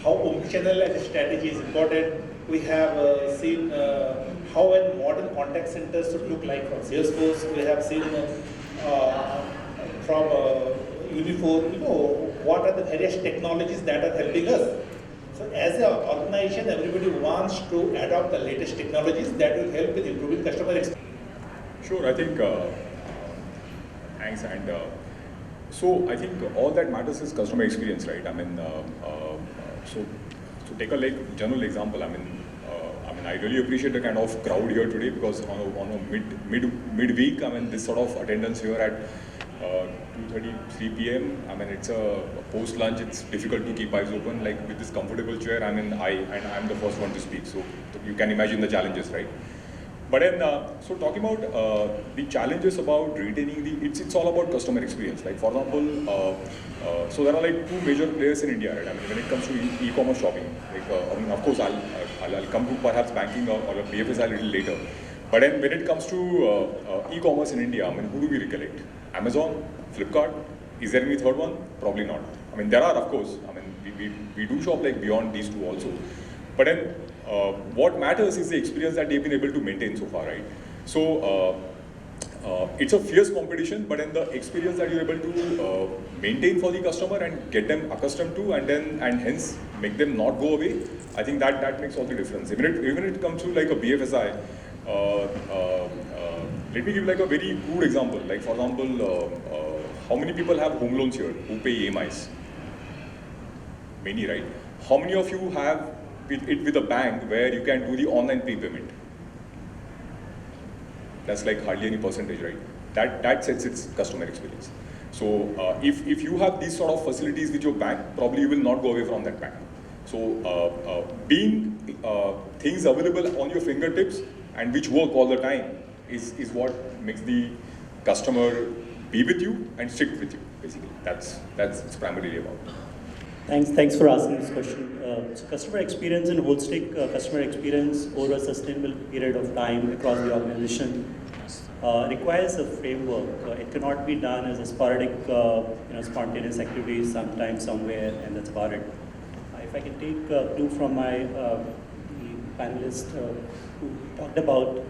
how omnichannel as a strategy is important. We have seen how a modern contact centers should look like from Salesforce. We have seen from Uniphone, what are the various technologies that are helping us. So as an organization, everybody wants to adopt the latest technologies that will help with improving customer experience. Sure, I think, thanks, and so I think all that matters is customer experience, right? I mean, so take a general example. I mean, I really appreciate the kind of crowd here today, because on a midweek, I mean, this sort of attendance here at 2:30, 3 p.m. I mean, it's a post-lunch. It's difficult to keep eyes open, like with this comfortable chair. I mean, I'm the first one to speak, so you can imagine the challenges, right? But then, so talking about the challenges about retaining it's all about customer experience. Like for example, so there are like two major players in India, right? I mean, when it comes to e-commerce shopping, like I mean, of course, I'll come to perhaps banking or BFSI a little later. But then when it comes to e-commerce in India, I mean, who do we recollect? Amazon, Flipkart. Is there any third one? Probably not. I mean, there are, of course. I mean, we do shop like beyond these two also. But then, what matters is the experience that they've been able to maintain so far, right? So it's a fierce competition, but then the experience that you're able to maintain for the customer and get them accustomed to, and hence make them not go away, I think that makes all the difference. Even it comes to like a BFSI, let me give like a very crude example. Like for example, how many people have home loans here who pay EMIs? Many, right? How many of you have it with a bank where you can do the online prepayment? That's like hardly any percentage, right? That sets its customer experience. So if you have these sort of facilities with your bank, probably you will not go away from that bank. So being things available on your fingertips and which work all the time is what makes the customer be with you and stick with you, basically. That's it's primarily about. Thanks for asking this question. So customer experience and holistic customer experience over a sustainable period of time across the organization requires a framework. It cannot be done as a sporadic, spontaneous activity sometime, somewhere, and that's about it. If I can take a clue from my panelist who talked about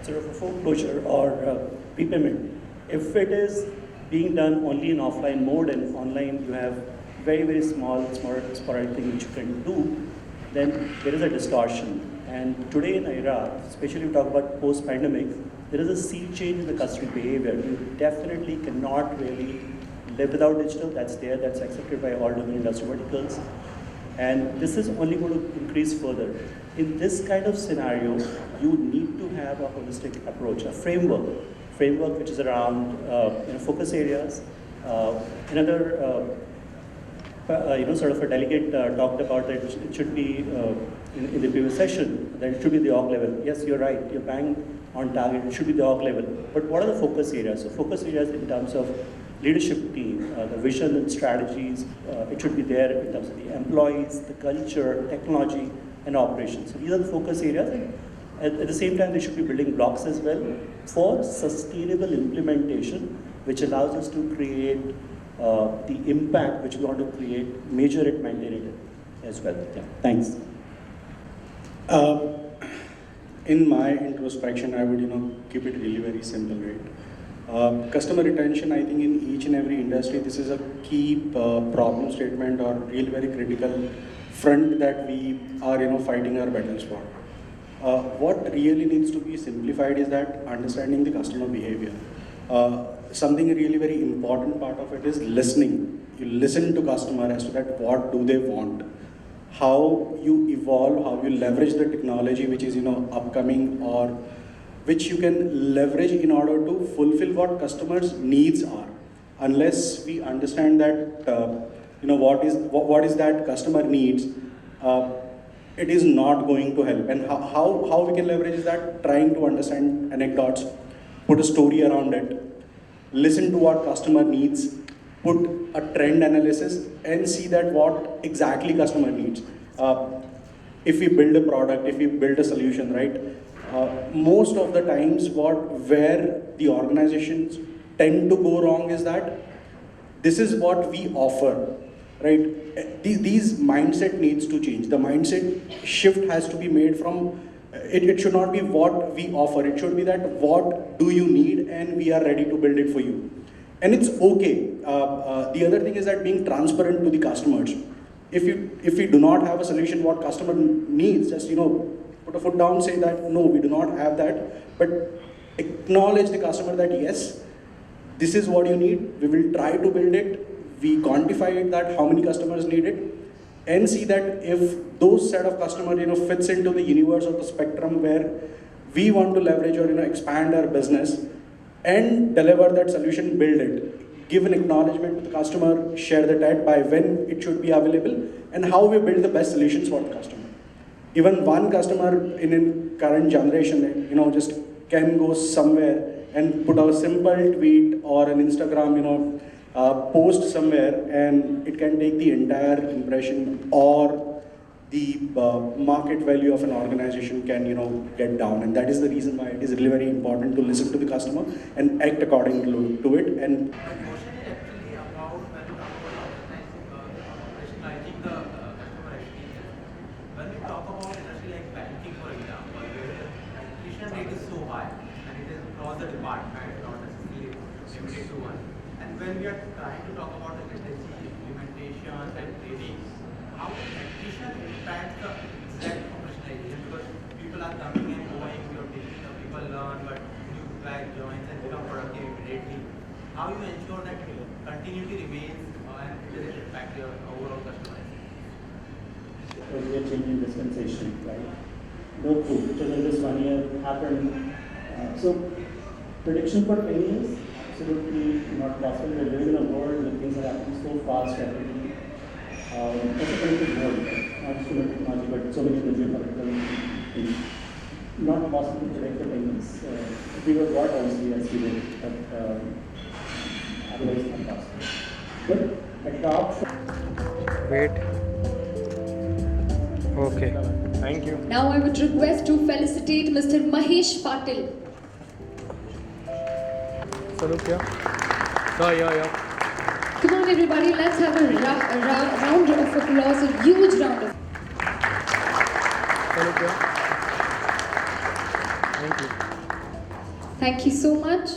sort of a foreclosure or prepayment. If it is being done only in offline mode and online you have very, very small sporadic thing which you can do, then there is a distortion. And today in era, especially if we talk about post-pandemic, there is a sea change in the customer behavior. You definitely cannot really live without digital. That's there, that's accepted by all domain industry verticals. And this is only going to increase further. In this kind of scenario, you need to have a holistic approach, a framework which is around focus areas. Another sort of a delegate talked about that it should be in the previous session, that it should be the org level. Yes, you're right, you're bang on target, it should be the org level. But what are the focus areas? So focus areas in terms of leadership team, the vision and strategies, it should be there in terms of the employees, the culture, technology, and operations. So these are the focus areas. And at the same time, they should be building blocks as well for sustainable implementation, which allows us to create the impact which we want to create, measure it, maintain it as well. Yeah. Thanks. In my introspection, I would keep it really very simple, right? Customer retention, I think in each and every industry, this is a key problem statement or really very critical front that we are fighting our battles for. What really needs to be simplified is that understanding the customer behavior. Something really very important part of it is listening. You listen to customer as to that what do they want, how you evolve, how you leverage the technology which is upcoming or which you can leverage in order to fulfill what customers' needs are. Unless we understand that what is that customer needs, it is not going to help. And how we can leverage that? Trying to understand anecdotes, put a story around it, listen to what customer needs, put a trend analysis and see that what exactly customer needs. If we build a product, if we build a solution, right? Most of the times where the organizations tend to go wrong is that this is what we offer. right? These mindset needs to change. The mindset shift has to be made from, it should not be what we offer, it should be that what do you need and we are ready to build it for you. And it's okay. The other thing is that being transparent to the customers. If we do not have a solution what customer needs, just put a foot down, say that no, we do not have that, but acknowledge the customer that yes, this is what you need, we will try to build it, we quantify it that how many customers need it, and see that if those set of customer fits into the universe or the spectrum where we want to leverage or expand our business and deliver that solution, build it. Give an acknowledgement to the customer, share the TED by when it should be available, and how we build the best solutions for the customer. Even one customer in current generation, just can go somewhere and put a simple tweet or an Instagram, post somewhere, and it can take the entire impression or the market value of an organization can get down. And that is the reason why it is really very important to listen to the customer and act according to it. And my question is actually about when we talk about operationalizing the customer experience. When we talk about industry like banking, for example, where the attrition rate is so high and it is across the department, not necessarily limited to one. And when we are trying to talk about the strategy, implementation and training, how does attrition impact the exact operationalization? Because people are coming and going, you're taking the people learn, but new guy joins and become productive immediately. How you ensure that continuity remains and it doesn't impact your overall customer experience? So we are changing dispensation, right? No proof, which in this 1 year happened. So prediction for 10 years, absolutely not possible. We're living in a world where things are happening so fast rapidly. It's a connected world, not just human technology, but so many other geopolitical things. Not possible to predict for 10 years. We were what obviously as we did, but otherwise not possible. But adopt. Wait. Okay. Thank you. Now I would request to felicitate Mr. Mahesh Patil. Salute, yeah. Yeah. Come on everybody, let's have a round of applause, a huge round of Salute, yeah. Thank you. Thank you so much.